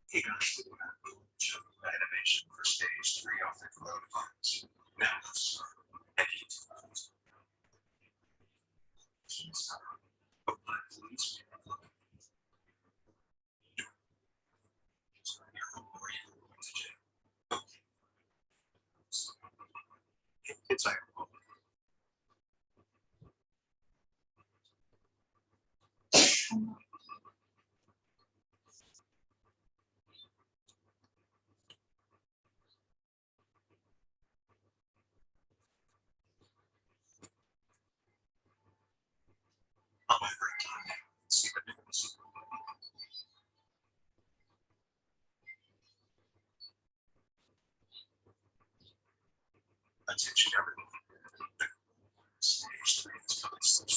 He goes through that animation for stage 3 of the coronavirus. Now let's start. Please. It's like, I'm every time. See the news. Attention, everyone. Stage 3 is coming soon.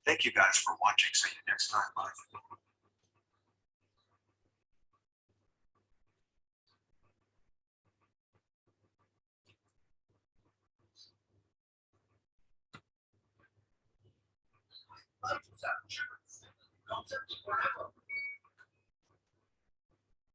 Thank you guys for watching. See you next time. Bye. Concept